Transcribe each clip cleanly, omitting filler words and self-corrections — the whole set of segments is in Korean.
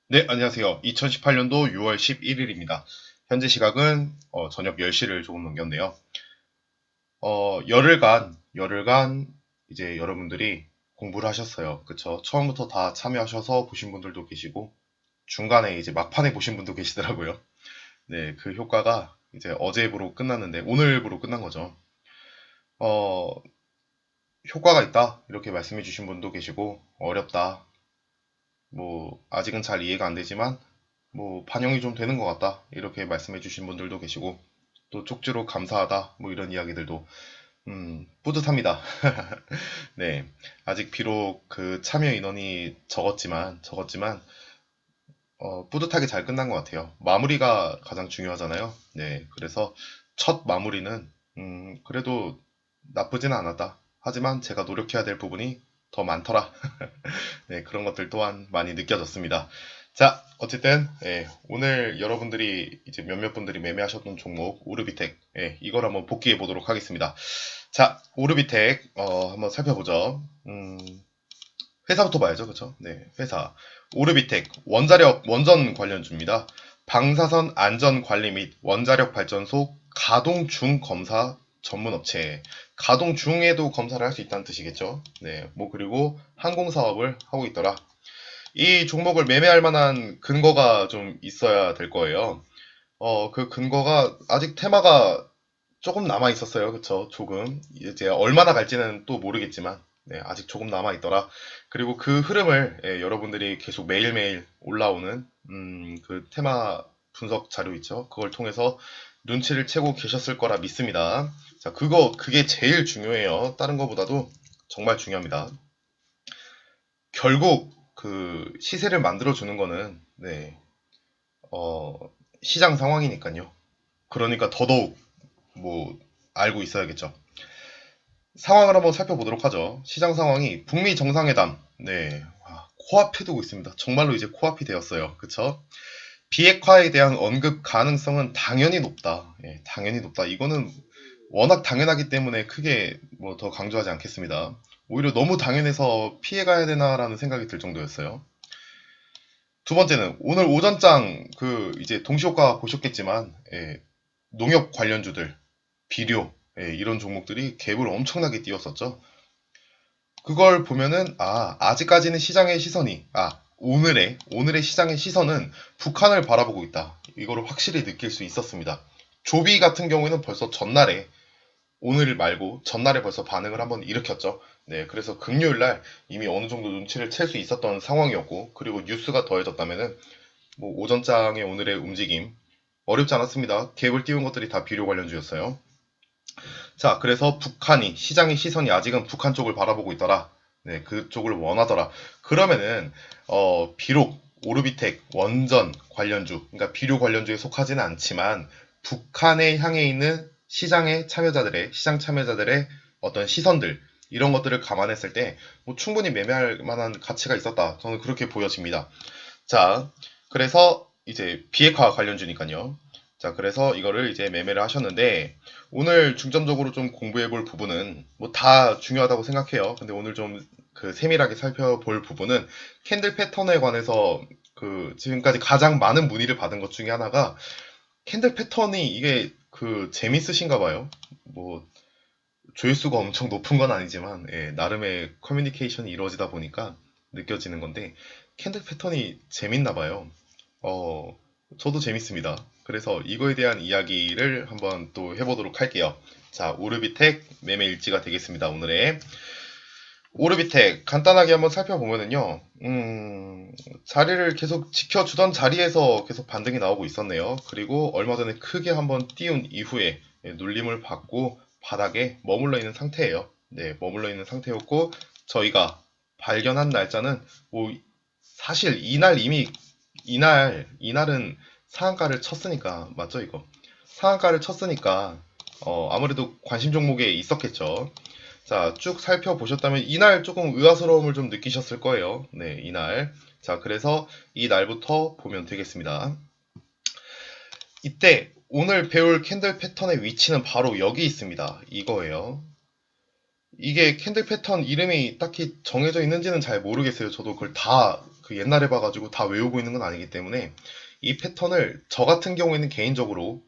네, 안녕하세요. 2018년도 6월 11일입니다. 현재 시각은 저녁 10시를 조금 넘겼네요. 열흘간 이제 여러분들이 공부를 하셨어요. 그쵸? 처음부터 다 참여하셔서 보신 분들도 계시고, 중간에 이제 막판에 보신 분도 계시더라고요. 네, 그 효과가 이제 어제부로 끝났는데, 오늘부로 끝난 거죠. 어, 효과가 있다. 이렇게 말씀해 주신 분도 계시고, 어렵다. 뭐, 아직은 잘 이해가 안 되지만, 뭐 반영이 좀 되는 것 같다 이렇게 말씀해 주신 분들도 계시고 또 쪽지로 감사하다 뭐 이런 이야기들도 뿌듯합니다. 네, 아직 비록 그 참여 인원이 적었지만 뿌듯하게 잘 끝난 것 같아요. 마무리가 가장 중요하잖아요. 네, 그래서 첫 마무리는 그래도 나쁘지는 않았다. 하지만 제가 노력해야 될 부분이 더 많더라. 네, 그런 것들 또한 많이 느껴졌습니다. 자, 어쨌든, 오늘 여러분들이 이제 몇몇 분들이 매매하셨던 종목, 오르비텍, 이걸 한번 복귀해 보도록 하겠습니다. 자, 오르비텍, 한번 살펴보죠. 회사부터 봐야죠. 그쵸? 네, 회사. 오르비텍, 원전 관련주입니다. 방사선 안전 관리 및 원자력 발전소 가동 중 검사 전문 업체. 가동 중에도 검사를 할 수 있다는 뜻이겠죠. 네, 뭐, 그리고 항공 사업을 하고 있더라. 이 종목을 매매할 만한 근거가 좀 있어야 될 거예요. 그 근거가 아직 테마가 조금 남아 있었어요. 그쵸? 조금. 이제 얼마나 갈지는 또 모르겠지만, 네, 아직 조금 남아 있더라. 그리고 그 흐름을 여러분들이 계속 매일매일 올라오는 그 테마 분석 자료 있죠. 그걸 통해서 눈치를 채고 계셨을 거라 믿습니다. 자, 그게 제일 중요해요. 다른 거보다도 정말 중요합니다. 결국 그 시세를 만들어 주는 거는 네, 어, 시장 상황이니까요. 그러니까 더더욱 뭐 알고 있어야겠죠. 상황을 한번 살펴보도록 하죠. 시장 상황이 북미 정상회담, 네, 코앞에 두고 있습니다. 정말로 이제 코앞이 되었어요. 그쵸? 비핵화에 대한 언급 가능성은 당연히 높다. 예, 당연히 높다. 이거는 워낙 당연하기 때문에 크게 뭐 더 강조하지 않겠습니다. 오히려 너무 당연해서 피해가야 되나라는 생각이 들 정도였어요. 두 번째는 오늘 오전장 그 이제 동시효과 보셨겠지만 농협 관련주들 비료 이런 종목들이 갭을 엄청나게 띄웠었죠. 그걸 보면은 아직까지는 시장의 시선이 오늘의 시장의 시선은 북한을 바라보고 있다. 이거를 확실히 느낄 수 있었습니다. 조비 같은 경우에는 벌써 전날에 오늘 말고 전날에 벌써 반응을 한번 일으켰죠. 네, 그래서 금요일 날 이미 어느 정도 눈치를 챌 수 있었던 상황이었고, 그리고 뉴스가 더해졌다면은 뭐 오전장의 오늘의 움직임 어렵지 않았습니다. 갭을 띄운 것들이 다 비료 관련주였어요. 자, 그래서 시장의 시선이 아직은 북한 쪽을 바라보고 있더라. 네, 그쪽을 원하더라. 그러면은 비록 오르비텍 원전 관련주, 그러니까 비료 관련주에 속하지는 않지만 북한에 향해 있는 시장 참여자들의 어떤 시선들 이런 것들을 감안했을 때 뭐 충분히 매매할 만한 가치가 있었다. 저는 그렇게 보여집니다. 자, 그래서 이제 비핵화 관련주니까요. 자, 그래서 이거를 이제 매매를 하셨는데, 오늘 중점적으로 좀 공부해 볼 부분은, 뭐 다 중요하다고 생각해요. 근데 오늘 좀 그 세밀하게 살펴볼 부분은 캔들 패턴에 관해서 그 지금까지 가장 많은 문의를 받은 것 중에 하나가 캔들 패턴이 이게 그 재밌으신가 봐요. 뭐 조회수가 엄청 높은 건 아니지만, 나름의 커뮤니케이션이 이루어지다 보니까 느껴지는 건데, 캔들 패턴이 재밌나 봐요. 어, 저도 재밌습니다. 그래서 이거에 대한 이야기를 한번 또 해보도록 할게요. 자, 오르비텍 매매 일지가 되겠습니다. 오늘의 오르비텍 간단하게 한번 살펴보면은요, 자리를 계속 지켜주던 자리에서 계속 반등이 나오고 있었네요. 그리고 얼마 전에 크게 한번 띄운 이후에 눌림을 받고 바닥에 머물러 있는 상태예요. 네, 머물러 있는 상태였고 저희가 발견한 날짜는 뭐 사실 이날은 상한가를 쳤으니까 맞죠 이거? 상한가를 쳤으니까 아무래도 관심 종목에 있었겠죠. 자, 쭉 살펴보셨다면 이날 조금 의아스러움을 좀 느끼셨을 거예요. 네, 이날. 자, 그래서 이 날부터 보면 되겠습니다. 이때 오늘 배울 캔들 패턴의 위치는 바로 여기 있습니다. 이거예요. 이게 캔들 패턴 이름이 딱히 정해져 있는지는 잘 모르겠어요. 저도 그걸 다 그 옛날에 봐가지고 다 외우고 있는 건 아니기 때문에 이 패턴을 저 같은 경우에는 개인적으로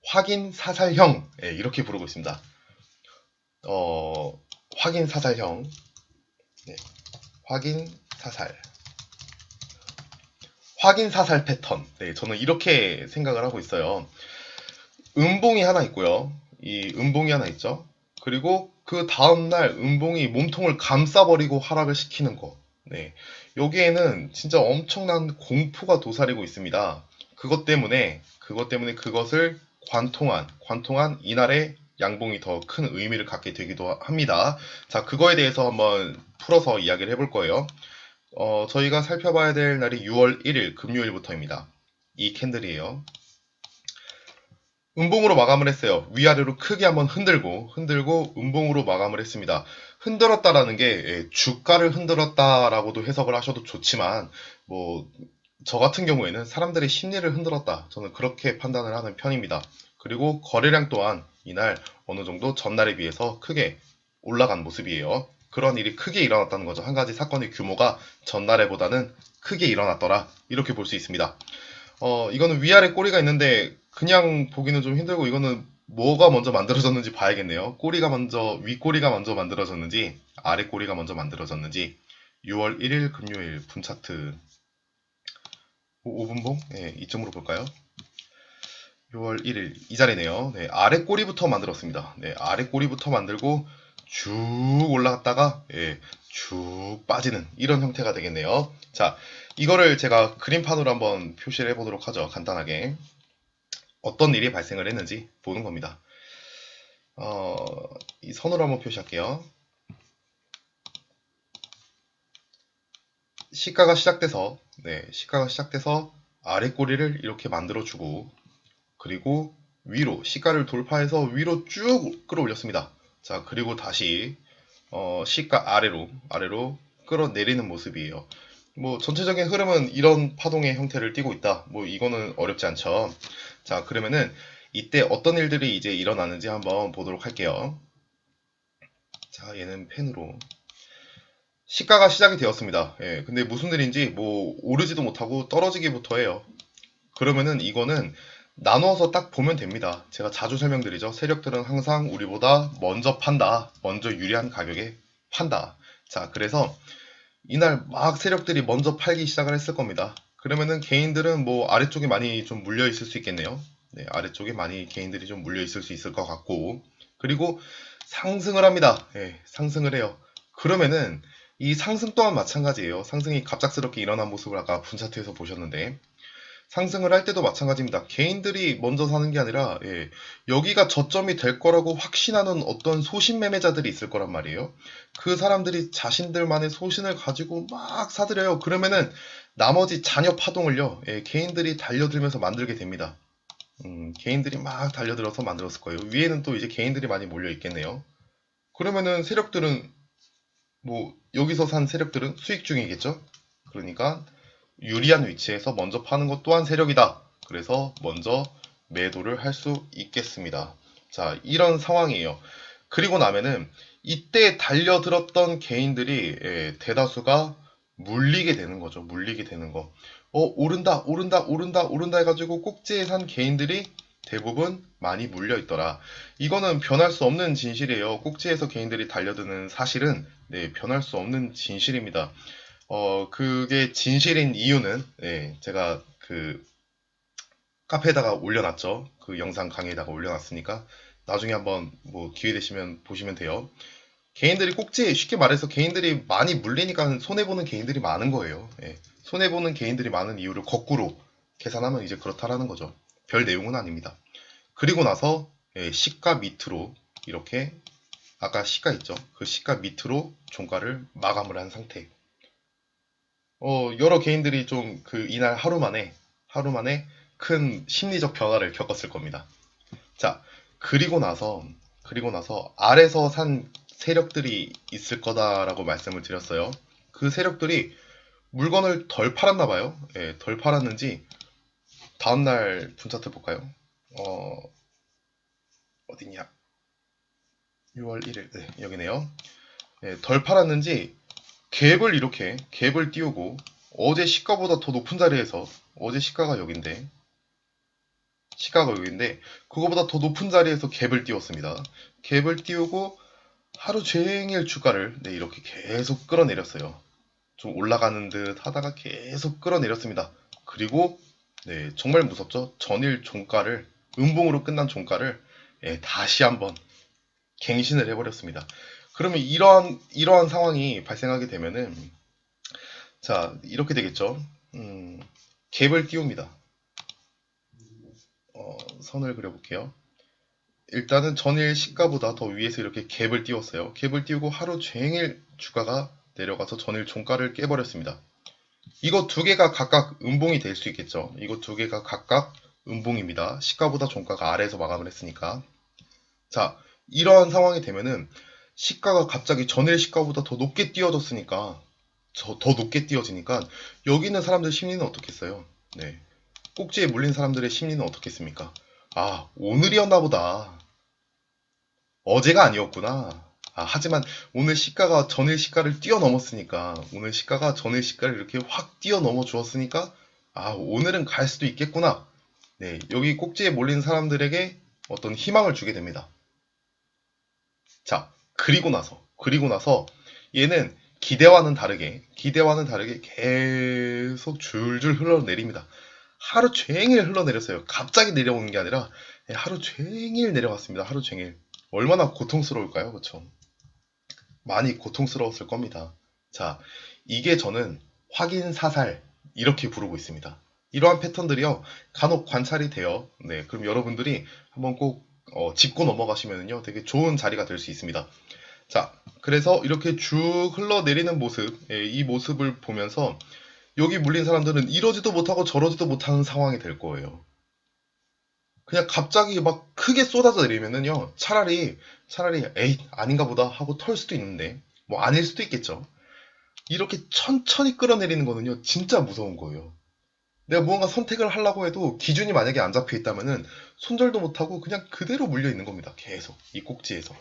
확인 사살형 이렇게 부르고 있습니다. 확인 사살형, 네, 확인 사살, 확인 사살 패턴. 네, 저는 이렇게 생각을 하고 있어요. 음봉이 하나 있고요. 이 음봉이 하나 있죠. 그리고 그 다음날 음봉이 몸통을 감싸버리고 하락을 시키는 거. 네. 여기에는 진짜 엄청난 공포가 도사리고 있습니다. 그것 때문에 그것을 관통한 이날의 양봉이 더 큰 의미를 갖게 되기도 합니다. 자, 그거에 대해서 한번 풀어서 이야기를 해볼 거예요. 저희가 살펴봐야 될 날이 6월 1일 금요일부터입니다. 이 캔들이에요. 음봉으로 마감을 했어요. 위아래로 크게 한번 흔들고 음봉으로 마감을 했습니다. 흔들었다라는 게 주가를 흔들었다라고도 해석을 하셔도 좋지만 뭐 저 같은 경우에는 사람들의 심리를 흔들었다. 저는 그렇게 판단을 하는 편입니다. 그리고 거래량 또한 이날 어느 정도 전날에 비해서 크게 올라간 모습이에요. 그런 일이 크게 일어났다는 거죠. 한 가지 사건의 규모가 전날에보다는 크게 일어났더라. 이렇게 볼 수 있습니다. 이거는 위아래 꼬리가 있는데 그냥 보기는 좀 힘들고 이거는 뭐가 먼저 만들어졌는지 봐야겠네요. 윗꼬리가 먼저 만들어졌는지 아래 꼬리가 먼저 만들어졌는지 6월 1일 금요일 분차트 5분봉? 네, 이점으로 볼까요? 6월 1일 이 자리네요. 네, 아래 꼬리부터 만들었습니다. 네, 아래 꼬리부터 만들고 쭉 올라갔다가 쭉 빠지는 이런 형태가 되겠네요. 자, 이거를 제가 그림판으로 한번 표시를 해보도록 하죠. 간단하게 어떤 일이 발생을 했는지 보는 겁니다. 이 선으로 한번 표시할게요. 시가가 시작돼서 아래 꼬리를 이렇게 만들어주고 그리고 위로 시가를 돌파해서 위로 쭉 끌어올렸습니다. 자, 그리고 다시 시가 아래로 끌어내리는 모습이에요. 뭐 전체적인 흐름은 이런 파동의 형태를 띠고 있다. 뭐 이거는 어렵지 않죠. 자, 그러면은 이때 어떤 일들이 이제 일어나는지 한번 보도록 할게요. 자, 얘는 펜으로 시가가 시작이 되었습니다. 근데 무슨 일인지 뭐 오르지도 못하고 떨어지기부터 해요. 그러면은 이거는 나누어서 딱 보면 됩니다. 제가 자주 설명드리죠. 세력들은 항상 우리보다 먼저 판다. 먼저 유리한 가격에 판다. 자, 그래서 이날 막 세력들이 먼저 팔기 시작을 했을 겁니다. 그러면은 개인들은 뭐 아래쪽에 많이 좀 물려 있을 수 있겠네요. 네, 아래쪽에 많이 개인들이 좀 물려 있을 수 있을 것 같고. 그리고 상승을 합니다. 상승을 해요. 그러면은 이 상승 또한 마찬가지예요. 상승이 갑작스럽게 일어난 모습을 아까 분차트에서 보셨는데 상승을 할 때도 마찬가지입니다. 개인들이 먼저 사는 게 아니라 여기가 저점이 될 거라고 확신하는 어떤 소신 매매자들이 있을 거란 말이에요. 그 사람들이 자신들만의 소신을 가지고 막 사들여요. 그러면은 나머지 잔여 파동을요. 개인들이 달려들면서 만들게 됩니다. 개인들이 막 달려들어서 만들었을 거예요. 위에는 또 이제 개인들이 많이 몰려 있겠네요. 그러면은 세력들은 뭐 여기서 산 세력들은 수익 중이겠죠. 그러니까 유리한 위치에서 먼저 파는 것 또한 세력이다. 그래서 먼저 매도를 할 수 있겠습니다. 자, 이런 상황이에요. 그리고 나면은 이때 달려들었던 개인들이 대다수가 물리게 되는 거죠. 물리게 되는 거. 오른다 해가지고 꼭지에 산 개인들이 대부분 많이 물려 있더라. 이거는 변할 수 없는 진실이에요. 꼭지에서 개인들이 달려드는 사실은 변할 수 없는 진실입니다. 그게 진실인 이유는, 제가 그 카페에다가 올려놨죠. 그 영상 강의에다가 올려놨으니까 나중에 한번 뭐 기회 되시면 보시면 돼요. 개인들이 꼭지에 쉽게 말해서 개인들이 많이 물리니까 손해보는 개인들이 많은 거예요. 손해보는 개인들이 많은 이유를 거꾸로 계산하면 이제 그렇다라는 거죠. 별 내용은 아닙니다. 그리고 나서 시가 밑으로 이렇게 아까 시가 있죠. 그 시가 밑으로 종가를 마감을 한 상태. 여러 개인들이 좀 그 이날 하루 만에 큰 심리적 변화를 겪었을 겁니다. 자, 그리고 나서 아래서 산 세력들이 있을 거다라고 말씀을 드렸어요. 그 세력들이 물건을 덜 팔았나 봐요. 덜 팔았는지 다음날 분차트 볼까요? 어디냐? 6월 1일, 네, 여기네요. 덜 팔았는지 갭을 띄우고 어제 시가보다 더 높은 자리에서, 어제 시가가 여긴데, 그거보다 더 높은 자리에서 갭을 띄웠습니다. 갭을 띄우고 하루 종일 주가를 네, 이렇게 계속 끌어내렸어요. 좀 올라가는 듯 하다가 계속 끌어내렸습니다. 그리고 네, 정말 무섭죠. 전일 종가를, 음봉으로 끝난 종가를 예, 다시 한번 갱신을 해버렸습니다. 그러면 이러한 상황이 발생하게 되면은, 자, 이렇게 되겠죠. 갭을 띄웁니다. 선을 그려볼게요. 일단은 전일 시가보다 더 위에서 이렇게 갭을 띄웠어요. 갭을 띄우고 하루 종일 주가가 내려가서 전일 종가를 깨버렸습니다. 이거 두 개가 각각 음봉이 될 수 있겠죠. 이거 두 개가 각각 음봉입니다. 시가보다 종가가 아래에서 마감을 했으니까. 자, 이러한 상황이 되면은 시가가 갑자기 전일 시가보다 더 높게 띄워졌으니까, 더 높게 띄워지니까 여기 있는 사람들 심리는 어떻겠어요? 네. 꼭지에 몰린 사람들의 심리는 어떻겠습니까? 아, 오늘이었나 보다. 어제가 아니었구나. 아, 하지만 오늘 시가가 전일 시가를 뛰어넘었으니까, 오늘 시가가 전일 시가를 이렇게 확 뛰어넘어 주었으니까, 아, 오늘은 갈 수도 있겠구나. 네, 여기 꼭지에 몰린 사람들에게 어떤 희망을 주게 됩니다. 자, 그리고 나서 얘는 기대와는 다르게 계속 줄줄 흘러내립니다. 하루 종일 흘러내렸어요. 갑자기 내려오는 게 아니라 하루 종일 내려갔습니다. 하루 종일. 얼마나 고통스러울까요? 그쵸? 많이 고통스러웠을 겁니다. 자, 이게 저는 확인 사살 이렇게 부르고 있습니다. 이러한 패턴들이요, 간혹 관찰이 돼요. 네, 그럼 여러분들이 한번 꼭 짚고 넘어가시면요 되게 좋은 자리가 될 수 있습니다. 자, 그래서 이렇게 쭉 흘러내리는 모습, 이 모습을 보면서 여기 물린 사람들은 이러지도 못하고 저러지도 못하는 상황이 될 거예요. 그냥 갑자기 막 크게 쏟아져 내리면은요, 차라리 에이 아닌가 보다 하고 털 수도 있는데, 뭐 아닐 수도 있겠죠. 이렇게 천천히 끌어내리는 거는요 진짜 무서운 거예요. 내가 무언가 선택을 하려고 해도 기준이 만약에 안 잡혀 있다면은 손절도 못하고 그냥 그대로 물려 있는 겁니다. 계속 이 꼭지에서.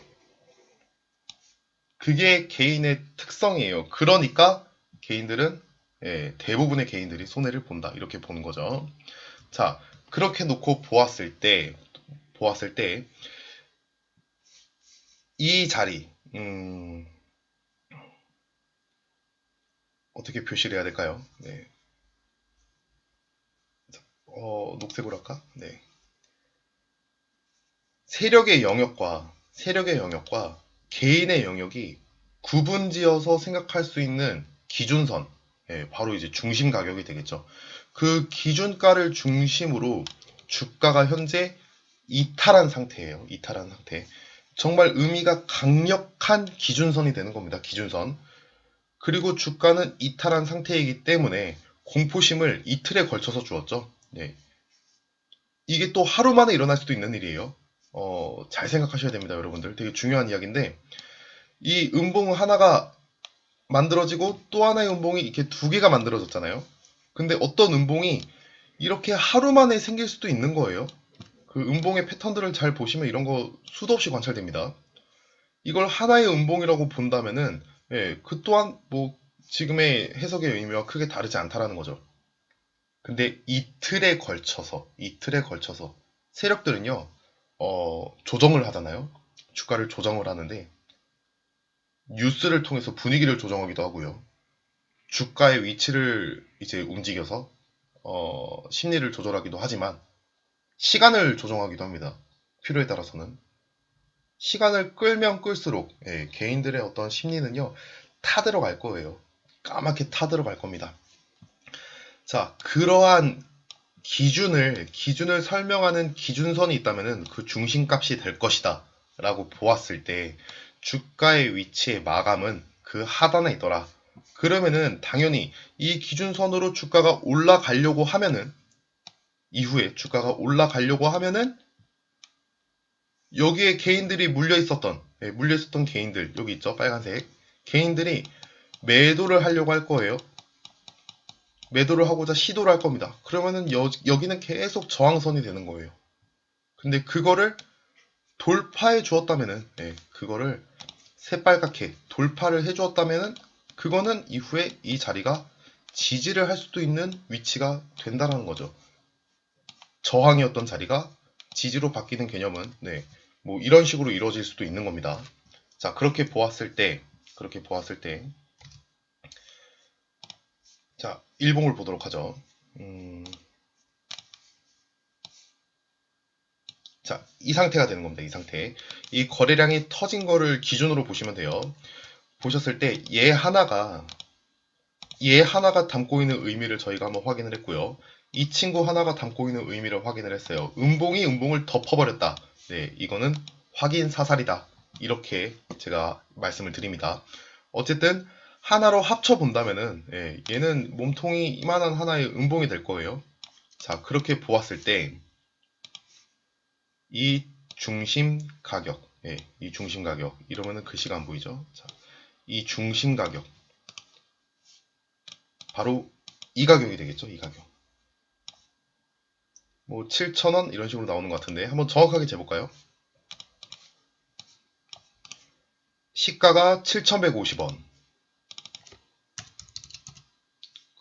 그게 개인의 특성이에요. 그러니까 개인들은 대부분의 개인들이 손해를 본다, 이렇게 보는 거죠. 자, 그렇게 놓고 보았을 때 이 자리, 어떻게 표시를 해야 될까요? 네. 녹색으로 할까? 네. 세력의 영역과 개인의 영역이 구분지어서 생각할 수 있는 기준선, 바로 이제 중심 가격이 되겠죠. 그 기준가를 중심으로 주가가 현재 이탈한 상태예요. 이탈한 상태. 정말 의미가 강력한 기준선이 되는 겁니다. 기준선. 그리고 주가는 이탈한 상태이기 때문에 공포심을 이틀에 걸쳐서 주었죠. 네. 이게 또 하루 만에 일어날 수도 있는 일이에요. 잘 생각하셔야 됩니다, 여러분들. 되게 중요한 이야기인데, 이 음봉 하나가 만들어지고 또 하나의 음봉이 이렇게 두 개가 만들어졌잖아요. 근데 어떤 음봉이 이렇게 하루 만에 생길 수도 있는 거예요. 그 음봉의 패턴들을 잘 보시면 이런 거 수도 없이 관찰됩니다. 이걸 하나의 음봉이라고 본다면은, 그 또한 뭐 지금의 해석의 의미와 크게 다르지 않다라는 거죠. 근데 이틀에 걸쳐서 세력들은요, 조정을 하잖아요. 주가를 조정을 하는데, 뉴스를 통해서 분위기를 조정하기도 하고요. 주가의 위치를 이제 움직여서, 심리를 조절하기도 하지만, 시간을 조정하기도 합니다. 필요에 따라서는. 시간을 끌면 끌수록, 개인들의 어떤 심리는요, 타들어갈 거예요. 까맣게 타들어갈 겁니다. 자, 그러한 기준을 설명하는 기준선이 있다면은 그 중심값이 될 것이다 라고 보았을 때, 주가의 위치의 마감은 그 하단에 있더라. 그러면은 당연히 이 기준선으로 주가가 올라가려고 하면은, 이후에 주가가 올라가려고 하면은 여기에 개인들이 물려 있었던 개인들, 여기 있죠, 빨간색 개인들이 매도를 하려고 할 거예요. 매도를 하고자 시도를 할 겁니다. 그러면은 여기는 계속 저항선이 되는 거예요. 근데 그거를 돌파해 주었다면은, 그거를 새빨갛게 돌파를 해 주었다면은, 그거는 이후에 이 자리가 지지를 할 수도 있는 위치가 된다는 거죠. 저항이었던 자리가 지지로 바뀌는 개념은 뭐 이런 식으로 이루어질 수도 있는 겁니다. 자, 그렇게 보았을 때 자, 일봉을 보도록 하죠. 자, 이 상태가 되는 겁니다. 이 상태. 이 거래량이 터진 거를 기준으로 보시면 돼요. 보셨을 때 얘 하나가 담고 있는 의미를 저희가 한번 확인을 했고요. 이 친구 하나가 담고 있는 의미를 확인을 했어요. 음봉이 음봉을 덮어버렸다. 네, 이거는 확인 사살이다. 이렇게 제가 말씀을 드립니다. 어쨌든 하나로 합쳐 본다면은 얘는 몸통이 이만한 하나의 음봉이 될 거예요. 자, 그렇게 보았을 때 이 중심 가격, 이 중심 가격 이러면은 글씨가 안 보이죠? 자, 이 중심 가격 바로 이 가격이 되겠죠? 이 가격. 뭐 7,000원 이런 식으로 나오는 것 같은데 한번 정확하게 재볼까요? 시가가 7,150원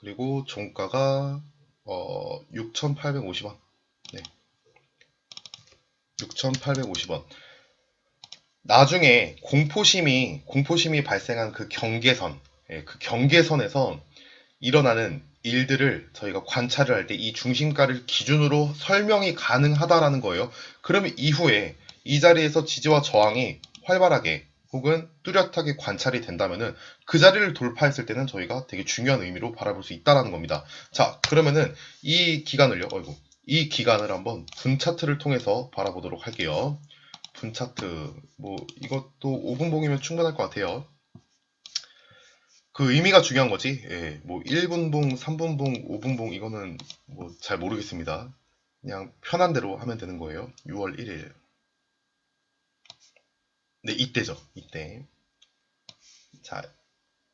그리고 종가가 6,850원. 네. 6,850원. 나중에 공포심이 발생한 그 경계선, 그 경계선에서 일어나는 일들을 저희가 관찰을 할 때 이 중심가를 기준으로 설명이 가능하다라는 거예요. 그러면 이후에 이 자리에서 지지와 저항이 활발하게 혹은 뚜렷하게 관찰이 된다면은 그 자리를 돌파했을 때는 저희가 되게 중요한 의미로 바라볼 수 있다라는 겁니다. 자, 그러면은 이 기간을 한번 분 차트를 통해서 바라보도록 할게요. 분 차트, 뭐 이것도 5분봉이면 충분할 것 같아요. 그 의미가 중요한 거지. 뭐 1분봉, 3분봉, 5분봉 이거는 뭐 잘 모르겠습니다. 그냥 편한 대로 하면 되는 거예요. 6월 1일. 네, 이때죠. 이때. 자,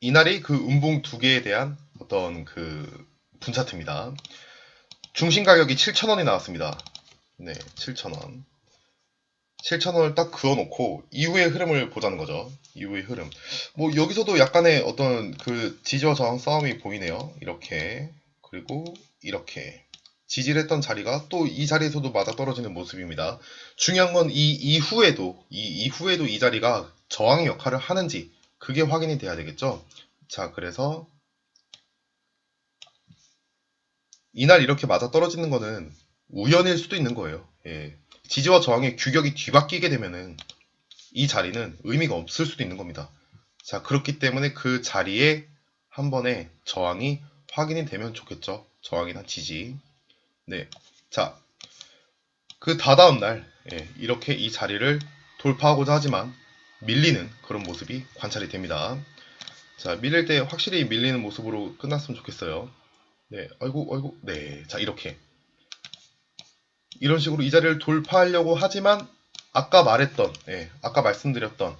이날이 그 음봉 두 개에 대한 어떤 그 분차트입니다. 중심 가격이 7,000원이 나왔습니다. 네, 7,000원. 7,000원을 딱 그어놓고 이후의 흐름을 보자는 거죠. 이후의 흐름. 뭐 여기서도 약간의 어떤 그 지지와 저항 싸움이 보이네요. 이렇게. 그리고 이렇게. 지지를 했던 자리가 또 이 자리에서도 맞아떨어지는 모습입니다. 중요한 건 이 이후에도 이 자리가 저항의 역할을 하는지 그게 확인이 돼야 되겠죠. 자, 그래서 이날 이렇게 맞아떨어지는 거는 우연일 수도 있는 거예요. 지지와 저항의 규격이 뒤바뀌게 되면은 이 자리는 의미가 없을 수도 있는 겁니다. 자, 그렇기 때문에 그 자리에 한 번에 저항이 확인이 되면 좋겠죠. 저항이나 지지. 네. 자, 그 다다음 날, 이렇게 이 자리를 돌파하고자 하지만 밀리는 그런 모습이 관찰이 됩니다. 자, 밀릴 때 확실히 밀리는 모습으로 끝났으면 좋겠어요. 네, 아이고, 네. 자, 이렇게. 이런 식으로 이 자리를 돌파하려고 하지만 아까 말씀드렸던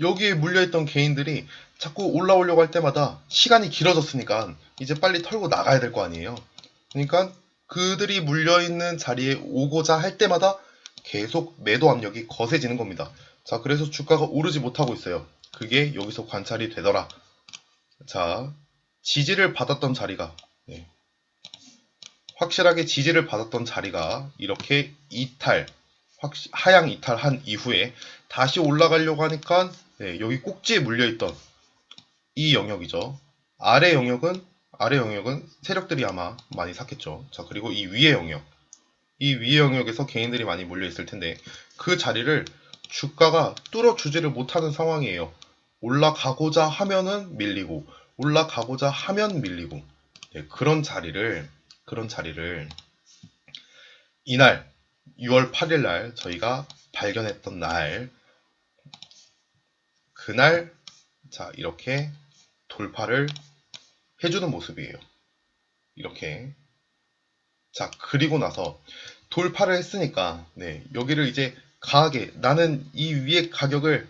여기에 물려있던 개인들이 자꾸 올라오려고 할 때마다 시간이 길어졌으니까 이제 빨리 털고 나가야 될 거 아니에요. 그러니까 그들이 물려있는 자리에 오고자 할 때마다 계속 매도 압력이 거세지는 겁니다. 자, 그래서 주가가 오르지 못하고 있어요. 그게 여기서 관찰이 되더라. 자, 지지를 받았던 자리가 확실하게 지지를 받았던 자리가 이렇게 하향 이탈한 이후에 다시 올라가려고 하니까 여기 꼭지에 물려있던 이 영역이죠. 아래 영역은 세력들이 아마 많이 샀겠죠. 자, 그리고 이 위의 영역에서 개인들이 많이 몰려있을 텐데 그 자리를 주가가 뚫어주지를 못하는 상황이에요. 올라가고자 하면은 밀리고 올라가고자 하면 밀리고 그런 자리를 이날 6월 8일 날 저희가 발견했던 날 그날 자 이렇게 돌파를 해주는 모습이에요. 이렇게 자 그리고 나서 돌파를 했으니까 여기를 이제 강하게 나는 이 위의 가격을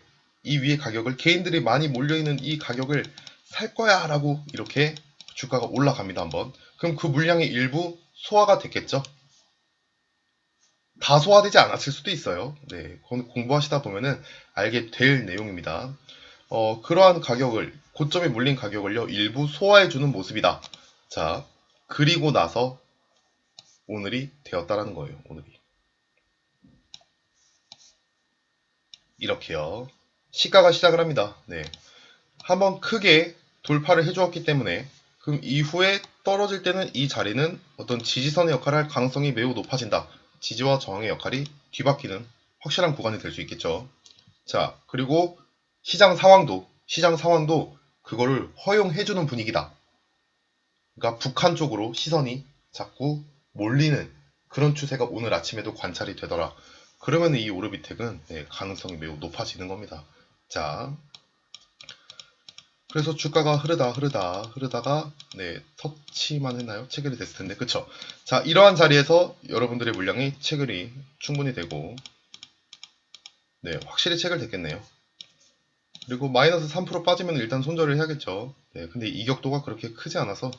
개인들이 많이 몰려있는 이 가격을 살 거야 라고 이렇게 주가가 올라갑니다. 한번 그럼 그 물량의 일부 소화가 됐겠죠. 다 소화되지 않았을 수도 있어요. 그건 공부하시다 보면은 알게 될 내용입니다. 그러한 가격을 고점에 물린 가격을요 일부 소화해주는 모습이다. 자, 그리고 나서 오늘이 되었다라는 거예요. 오늘이. 이렇게요. 시가가 시작을 합니다. 네. 한번 크게 돌파를 해주었기 때문에 그럼 이후에 떨어질 때는 이 자리는 어떤 지지선의 역할을 할 가능성이 매우 높아진다. 지지와 저항의 역할이 뒤바뀌는 확실한 구간이 될 수 있겠죠. 자, 그리고 시장 상황도 그거를 허용해주는 분위기다. 그러니까 북한 쪽으로 시선이 자꾸 몰리는 그런 추세가 오늘 아침에도 관찰이 되더라. 그러면 이 오르비텍은 가능성이 매우 높아지는 겁니다. 자, 그래서 주가가 흐르다가 터치만 했나요? 체결이 됐을 텐데, 그쵸? 자, 이러한 자리에서 여러분들의 물량이 체결이 충분히 되고, 확실히 체결됐겠네요. 그리고 마이너스 3% 빠지면 일단 손절을 해야겠죠. 근데 이격도가 그렇게 크지 않아서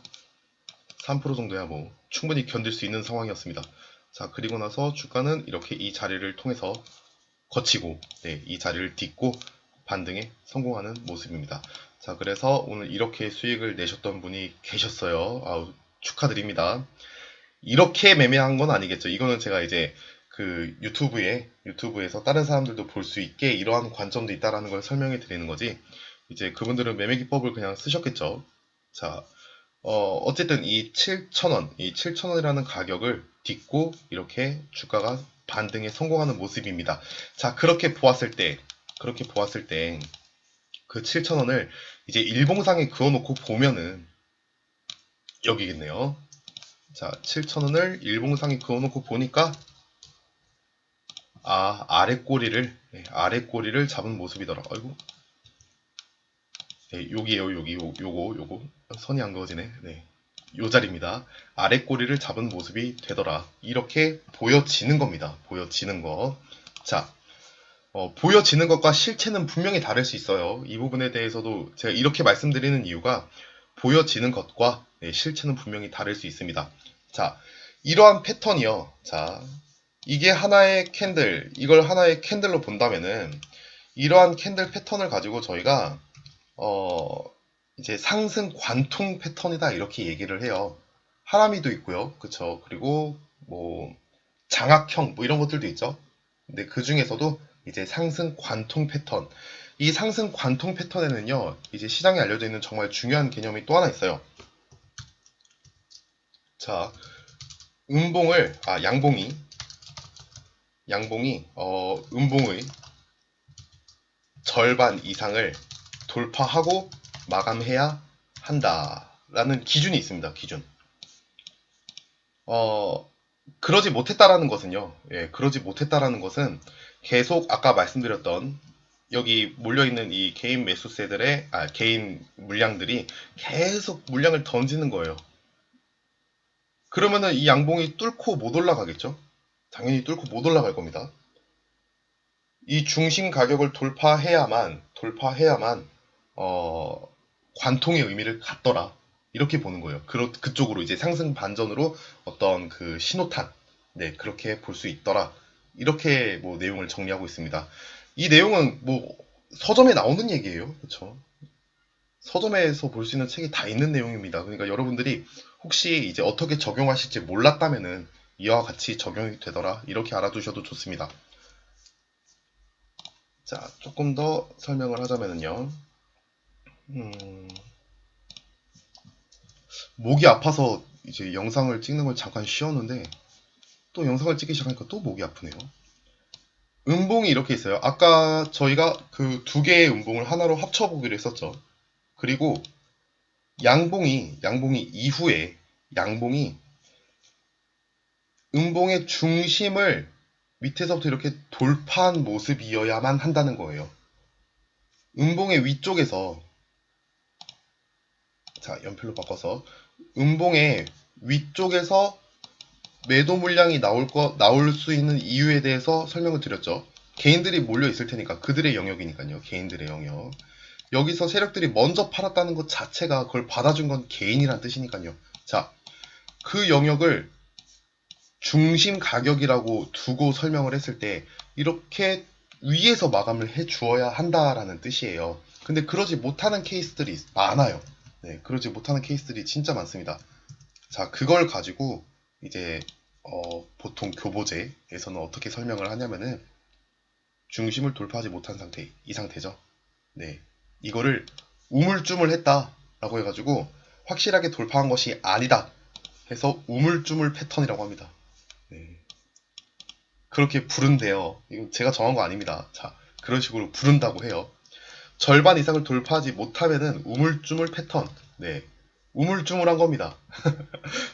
3% 정도야 뭐 충분히 견딜 수 있는 상황이었습니다. 자, 그리고 나서 주가는 이렇게 이 자리를 통해서 거치고, 이 자리를 딛고 반등에 성공하는 모습입니다. 자, 그래서 오늘 이렇게 수익을 내셨던 분이 계셨어요. 아우, 축하드립니다. 이렇게 매매한 건 아니겠죠. 이거는 제가 이제 그 유튜브에서 다른 사람들도 볼 수 있게 이러한 관점도 있다라는 걸 설명해 드리는 거지. 이제 그분들은 매매 기법을 그냥 쓰셨겠죠. 자, 어쨌든 이 7,000원이라는 가격을 딛고 이렇게 주가가 반등에 성공하는 모습입니다. 자, 그렇게 보았을 때 그 7,000원을 이제 일봉상에 그어놓고 보면은 여기겠네요. 자, 7,000원을 일봉상에 그어놓고 보니까 아래 꼬리를 잡은 모습이더라. 아이고. 여기에요. 요거 선이 안 그어지네. 요 자리입니다. 아래 꼬리를 잡은 모습이 되더라. 이렇게 보여지는 겁니다. 보여지는 거. 자, 보여지는 것과 실체는 분명히 다를 수 있어요. 이 부분에 대해서도 제가 이렇게 말씀드리는 이유가 보여지는 것과 실체는 분명히 다를 수 있습니다. 자, 이러한 패턴이요. 자, 이게 하나의 캔들, 이걸 하나의 캔들로 본다면은 이러한 캔들 패턴을 가지고 저희가 이제 상승 관통 패턴이다 이렇게 얘기를 해요. 하람이도 있고요. 그쵸? 그리고 뭐 장악형 뭐 이런 것들도 있죠. 근데 그 중에서도 이제 상승 관통 패턴. 이 상승 관통 패턴에는요, 이제 시장에 알려져 있는 정말 중요한 개념이 또 하나 있어요. 자, 양봉이, 음봉의 절반 이상을 돌파하고 마감해야 한다라는 기준이 있습니다. 기준. 그러지 못했다라는 것은요. 그러지 못했다라는 것은 계속 아까 말씀드렸던 여기 몰려있는 이 개인 매수세들의 개인 물량들이 계속 물량을 던지는 거예요. 그러면은 이 양봉이 뚫고 못 올라가겠죠? 당연히 뚫고 못 올라갈 겁니다. 이 중심 가격을 돌파해야만 관통의 의미를 갖더라. 이렇게 보는 거예요. 그쪽으로 이제 상승 반전으로 어떤 그 신호탄, 그렇게 볼 수 있더라. 이렇게 뭐 내용을 정리하고 있습니다. 이 내용은 뭐 서점에 나오는 얘기예요. 그렇죠? 서점에서 볼 수 있는 책이 다 있는 내용입니다. 그러니까 여러분들이 혹시 이제 어떻게 적용하실지 몰랐다면은 이와 같이 적용이 되더라. 이렇게 알아두셔도 좋습니다. 자, 조금 더 설명을 하자면요. 목이 아파서 이제 영상을 찍는 걸 잠깐 쉬었는데 또 영상을 찍기 시작하니까 또 목이 아프네요. 음봉이 이렇게 있어요. 아까 저희가 그 두 개의 음봉을 하나로 합쳐보기로 했었죠. 그리고 양봉이 이후에 음봉의 중심을 밑에서부터 이렇게 돌파한 모습이어야만 한다는 거예요. 음봉의 위쪽에서, 자, 연필로 바꿔서 음봉의 위쪽에서 매도 물량이 나올 수 있는 이유에 대해서 설명을 드렸죠. 개인들이 몰려 있을 테니까 그들의 영역이니까요. 개인들의 영역. 여기서 세력들이 먼저 팔았다는 것 자체가 그걸 받아준 건 개인이란 뜻이니까요. 자, 그 영역을 중심 가격이라고 두고 설명을 했을 때 이렇게 위에서 마감을 해 주어야 한다라는 뜻이에요. 근데 그러지 못하는 케이스들이 많아요. 그러지 못하는 케이스들이 진짜 많습니다. 자, 그걸 가지고 이제 보통 교보제에서는 어떻게 설명을 하냐면은 중심을 돌파하지 못한 상태, 이 상태죠. 네, 이거를 우물쭈물했다라고 해가지고 확실하게 돌파한 것이 아니다 해서 우물쭈물 패턴이라고 합니다. 네, 그렇게 부른대요. 이건 제가 정한 거 아닙니다. 자, 그런 식으로 부른다고 해요. 절반 이상을 돌파하지 못하면은 우물쭈물 패턴. 네, 우물쭈물한 겁니다.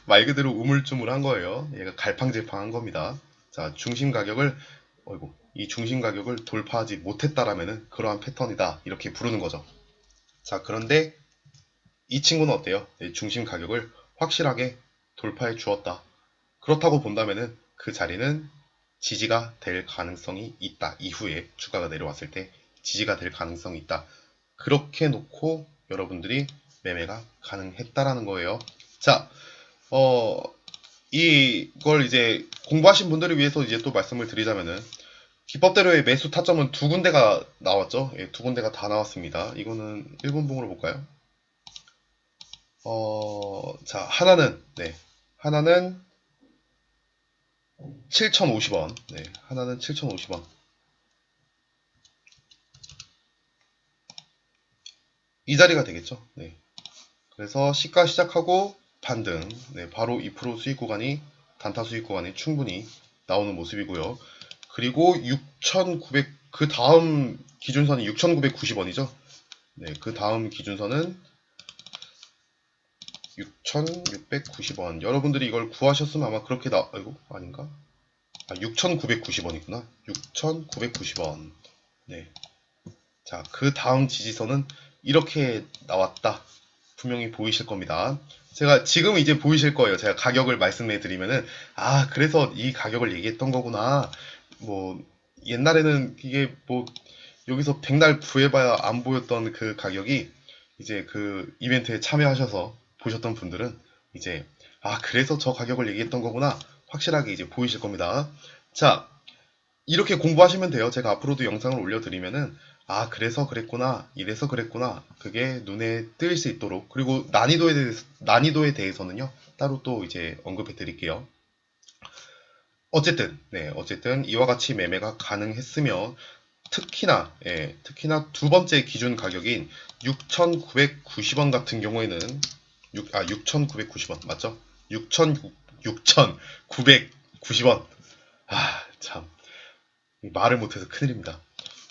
말 그대로 우물쭈물한 거예요. 얘가 갈팡질팡한 겁니다. 자, 이 중심 가격을 돌파하지 못했다라면은 그러한 패턴이다. 이렇게 부르는 거죠. 자, 그런데 이 친구는 어때요? 중심 가격을 확실하게 돌파해 주었다. 그렇다고 본다면은 그 자리는 지지가 될 가능성이 있다. 이후에 주가가 내려왔을 때 지지가 될 가능성이 있다. 그렇게 놓고 여러분들이 매매가 가능했다라는 거예요. 자, 이걸 이제 공부하신 분들을 위해서 이제 또 말씀을 드리자면은 기법대로의 매수 타점은 두 군데가 나왔죠. 예, 두 군데가 다 나왔습니다. 이거는 일본봉으로 볼까요? 자, 하나는 7,050원. 네, 하나는 7,050원. 이 자리가 되겠죠. 네. 그래서 시가 시작하고 반등. 네, 바로 2% 수익 구간이, 단타 수익 구간이 충분히 나오는 모습이고요. 그리고 6,900, 그 다음 기준선이 6,990원이죠. 네, 그 다음 기준선은 6,690원. 여러분들이 이걸 구하셨으면 아마 그렇게 아이고, 아닌가? 6,990원이구나. 6,990원. 네. 자, 그 다음 지지선은 이렇게 나왔다. 분명히 보이실 겁니다. 제가 지금 이제 보이실 거예요. 제가 가격을 말씀해 드리면은, 그래서 이 가격을 얘기했던 거구나. 뭐, 옛날에는 이게 뭐, 여기서 백날 구해봐야 안 보였던 그 가격이 이제 그 이벤트에 참여하셔서 보셨던 분들은 이제, 그래서 저 가격을 얘기했던 거구나. 확실하게 이제 보이실 겁니다. 자, 이렇게 공부하시면 돼요. 제가 앞으로도 영상을 올려드리면은, 그래서 그랬구나, 이래서 그랬구나, 그게 눈에 뜰 수 있도록. 그리고 난이도에 대해서는요, 따로 또 이제 언급해 드릴게요. 어쨌든, 이와 같이 매매가 가능했으며, 특히나 두 번째 기준 가격인 6,990원 같은 경우에는, 6,990원, 맞죠? 6,990원. 참. 말을 못해서 큰일입니다.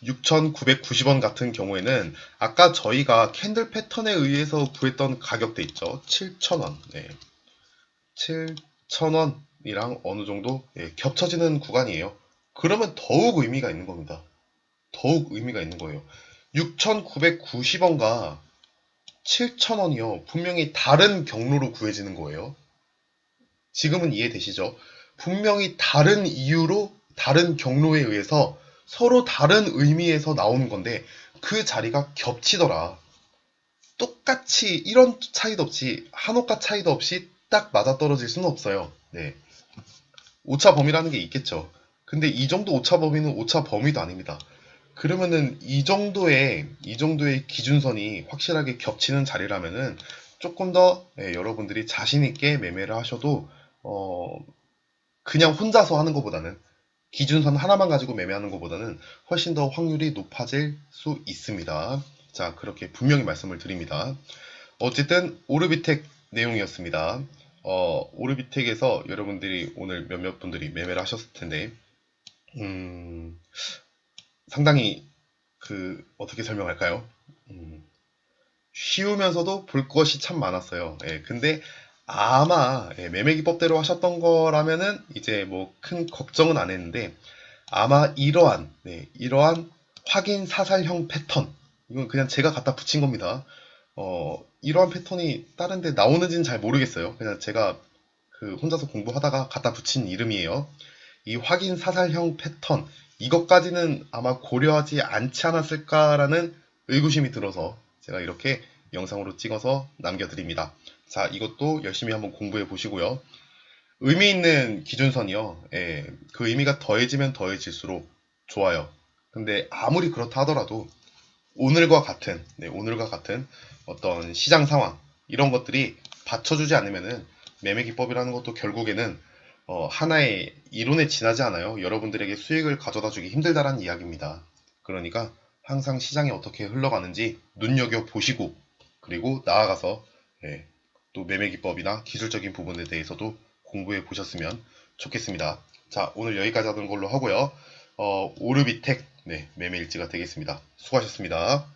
6,990원 같은 경우에는 아까 저희가 캔들 패턴에 의해서 구했던 가격대 있죠. 7,000원. 네. 7,000원이랑 어느 정도 겹쳐지는 구간이에요. 그러면 더욱 의미가 있는 겁니다. 더욱 의미가 있는 거예요. 6,990원과 7,000원이요. 분명히 다른 경로로 구해지는 거예요. 지금은 이해되시죠? 분명히 다른 이유로, 다른 경로에 의해서 서로 다른 의미에서 나오는 건데 그 자리가 겹치더라. 똑같이 이런 차이도 없이, 한옥가 차이도 없이 딱 맞아떨어질 수는 없어요. 네. 오차 범위라는 게 있겠죠. 근데 이 정도 오차 범위는 오차 범위도 아닙니다. 그러면은 이 정도의 기준선이 확실하게 겹치는 자리라면은 조금 더 여러분들이 자신 있게 매매를 하셔도 그냥 혼자서 하는 것보다는, 기준선 하나만 가지고 매매하는 것보다는 훨씬 더 확률이 높아질 수 있습니다. 자, 그렇게 분명히 말씀을 드립니다. 어쨌든 오르비텍 내용이었습니다. 오르비텍에서 여러분들이 오늘 몇몇 분들이 매매를 하셨을 텐데, 상당히 어떻게 설명할까요? 쉬우면서도 볼 것이 참 많았어요. 근데 아마 매매 기법대로 하셨던 거라면은 이제 뭐 큰 걱정은 안 했는데, 아마 이러한 확인 사살형 패턴, 이건 그냥 제가 갖다 붙인 겁니다. 이러한 패턴이 다른 데 나오는지는 잘 모르겠어요. 그냥 제가 혼자서 공부하다가 갖다 붙인 이름이에요. 이 확인 사살형 패턴, 이것까지는 아마 고려하지 않지 않았을까라는 의구심이 들어서 제가 이렇게 영상으로 찍어서 남겨드립니다. 자, 이것도 열심히 한번 공부해 보시고요. 의미 있는 기준선이요. 그 의미가 더해지면 더해질수록 좋아요. 근데 아무리 그렇다 하더라도 오늘과 같은 어떤 시장 상황, 이런 것들이 받쳐주지 않으면은 매매 기법이라는 것도 결국에는 하나의 이론에 지나지 않아요. 여러분들에게 수익을 가져다 주기 힘들다라는 이야기입니다. 그러니까 항상 시장이 어떻게 흘러가는지 눈여겨보시고, 그리고 나아가서 예, 또 매매 기법이나 기술적인 부분에 대해서도 공부해 보셨으면 좋겠습니다. 자, 오늘 여기까지 하는 걸로 하고요. 오르비텍 매매 일지가 되겠습니다. 수고하셨습니다.